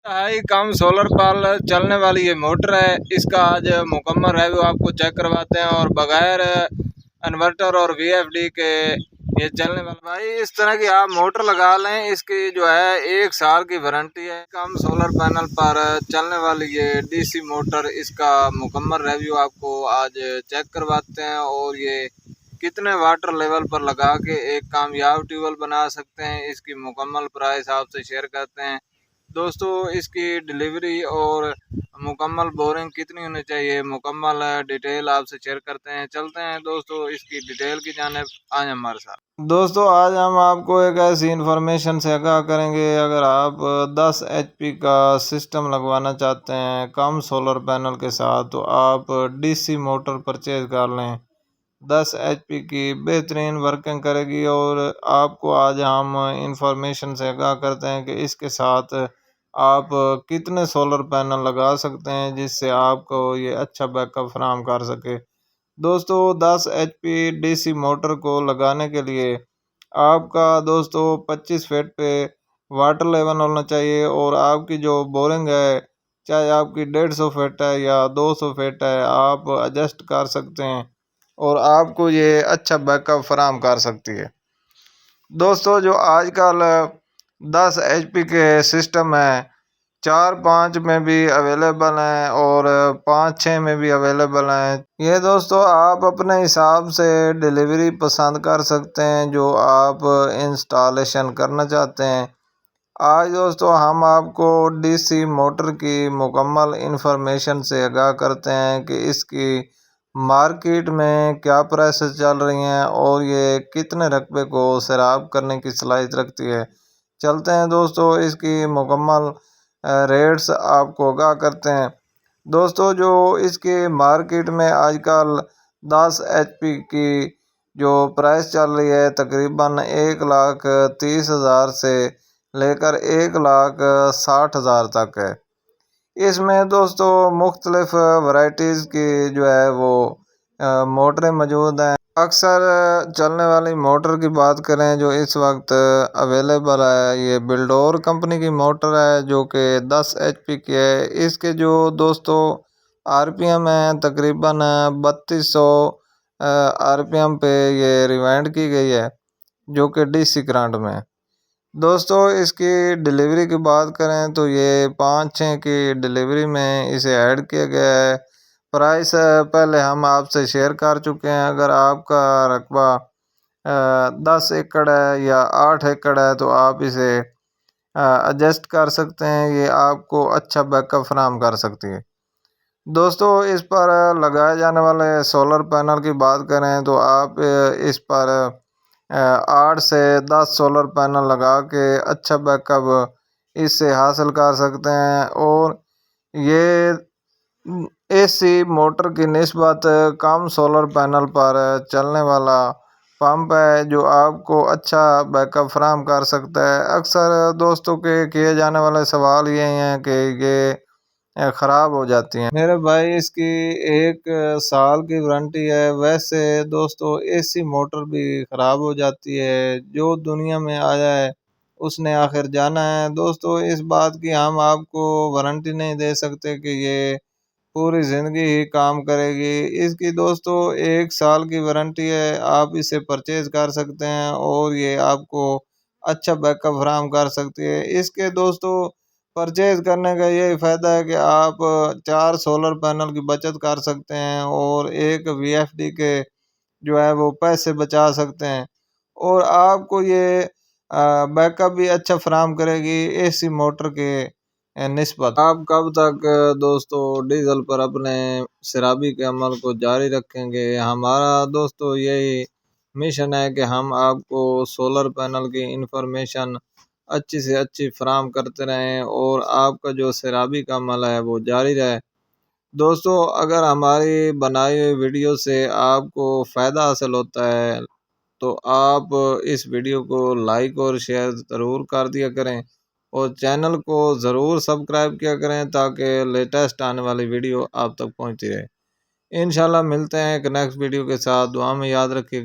High कम solar पर चलने वाली ये मोटर है। इसका आज मुकम्मल रिव्यू आपको चेक करवाते हैं और बगैर इन्वर्टर और वीएफडी के ये चलने वाला। भाई इस तरह की आप मोटर लगा लें, इसकी जो है 1 साल की वारंटी है। कम सोलर पैनल पर चलने वाली ये डीसी मोटर, इसका मुकम्मल रिव्यू आपको आज चेक करवाते हैं और ये कितने वाटर लेवल पर लगा के एक कामयाब ट्यूबवेल बना सकते हैं, इसकी मुकम्मल प्राइस आपसे शेयर करते हैं। दोस्तों इसकी डिलीवरी और मुकम्मल बोरिंग कितनी होनी चाहिए, मुकम्मल डिटेल आपसे शेयर करते हैं। चलते हैं दोस्तों इसकी डिटेल की जानिब, आज हमारे साथ। दोस्तों आज हम आपको एक ऐसी इंफॉर्मेशन से आगाह करेंगे, अगर आप 10 HP का सिस्टम लगवाना चाहते हैं कम सोलर पैनल के साथ, तो आप DC मोटर परचेज कर लें। 10 HP की बेहतरीन वर्किंग करेगी। और आपको आज हम इंफॉर्मेशन से आगाह करते हैं कि इसके साथ आप कितने सोलर पैनल लगा सकते हैं जिससे आपको ये अच्छा बैकअप फराहम कर सके। दोस्तों 10 HP DC मोटर को लगाने के लिए आपका दोस्तों 25 फीट पे वाटर लेवल होना चाहिए। और आपकी जो बोरिंग है, चाहे आपकी 150 फीट है या 200 फीट है, आप एडजस्ट कर सकते हैं और आपको ये अच्छा बैकअप फराहम कर सकती है। दोस्तों जो आजकल 10 HP के सिस्टम है, 4-5 में भी अवेलेबल हैं और 5-6 में भी अवेलेबल हैं। ये दोस्तों आप अपने हिसाब से डिलीवरी पसंद कर सकते हैं जो आप इंस्टॉलेशन करना चाहते हैं। आज दोस्तों हम आपको DC मोटर की मुकम्मल इंफॉर्मेशन से आगाह करते हैं कि इसकी मार्केट में क्या प्राइसेस चल रही हैं और ये कितने रकबे को सैराब करने की सलाहियत रखती है। चलते हैं दोस्तों इसकी मुकम्मल रेट्स आपको आगाह करते हैं। दोस्तों जो इसके मार्केट में आजकल 10 HP की जो प्राइस चल रही है तकरीबन 1,30,000 से लेकर 1,60,000 तक है। इसमें दोस्तों मुख्तलिफ वैरायटीज़ की जो है वो मोटरें मौजूद हैं। अक्सर चलने वाली मोटर की बात करें जो इस वक्त अवेलेबल है, ये बिल्डोर कंपनी की मोटर है जो कि 10 HP की है। इसके जो दोस्तों RPM है तकरीबन 3200 RPM पे ये रिवाइंड की गई है जो कि DC करंट में। दोस्तों इसकी डिलीवरी की बात करें तो ये 5-6 की डिलीवरी में इसे ऐड किया गया है। प्राइस पहले हम आपसे शेयर कर चुके हैं। अगर आपका रकबा 10 एकड़ है या 8 एकड़ है तो आप इसे एडजस्ट कर सकते हैं, ये आपको अच्छा बैकअप फराहम कर सकती है। दोस्तों इस पर लगाए जाने वाले सोलर पैनल की बात करें तो आप इस पर 8 से 10 सोलर पैनल लगा के अच्छा बैकअप इससे हासिल कर सकते हैं। और ये AC मोटर की निस्बत कम सोलर पैनल पर चलने वाला पंप है जो आपको अच्छा बैकअप फराहम कर सकता है। अक्सर दोस्तों के किए जाने वाले सवाल ये हैं कि ये ख़राब हो जाती हैं। मेरे भाई इसकी 1 साल की वारंटी है। वैसे दोस्तों AC मोटर भी ख़राब हो जाती है, जो दुनिया में आया है उसने आखिर जाना है। दोस्तों इस बात की हम आपको वारंटी नहीं दे सकते कि ये पूरी ज़िंदगी ही काम करेगी। इसकी दोस्तों 1 साल की वारंटी है, आप इसे परचेज़ कर सकते हैं और ये आपको अच्छा बैकअप फराहम कर सकती है। इसके दोस्तों परचेज़ करने का यही फ़ायदा है कि आप 4 सोलर पैनल की बचत कर सकते हैं और एक VFD के जो है वो पैसे बचा सकते हैं और आपको ये बैकअप भी अच्छा फराहम करेगी AC मोटर के निस्बत। आप कब तक दोस्तों डीजल पर अपने शराबी के अमल को जारी रखेंगे? हमारा दोस्तों यही मिशन है कि हम आपको सोलर पैनल की इंफॉर्मेशन अच्छी से अच्छी फराहम करते रहें और आपका जो शराबी का अमल है वो जारी रहे। दोस्तों अगर हमारी बनाई हुई वीडियो से आपको फ़ायदा हासिल होता है तो आप इस वीडियो को लाइक और शेयर ज़रूर कर दिया करें और चैनल को ज़रूर सब्सक्राइब किया करें ताकि लेटेस्ट आने वाली वीडियो आप तक पहुंचती रहे। इंशाल्लाह मिलते हैं एक नेक्स्ट वीडियो के साथ। दुआ में याद रखिए।